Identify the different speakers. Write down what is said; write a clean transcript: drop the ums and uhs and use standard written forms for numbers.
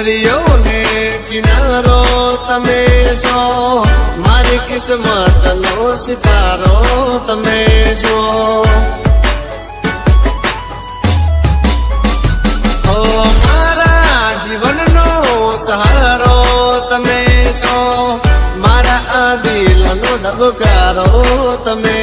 Speaker 1: દરિયો ને કિનારો તમે છો, મારી કિસ્મત નો સિતારો તમે છો. મારા જીવનનો સહારો તમે છો, મારા આ દિલનો ધબકારો તમે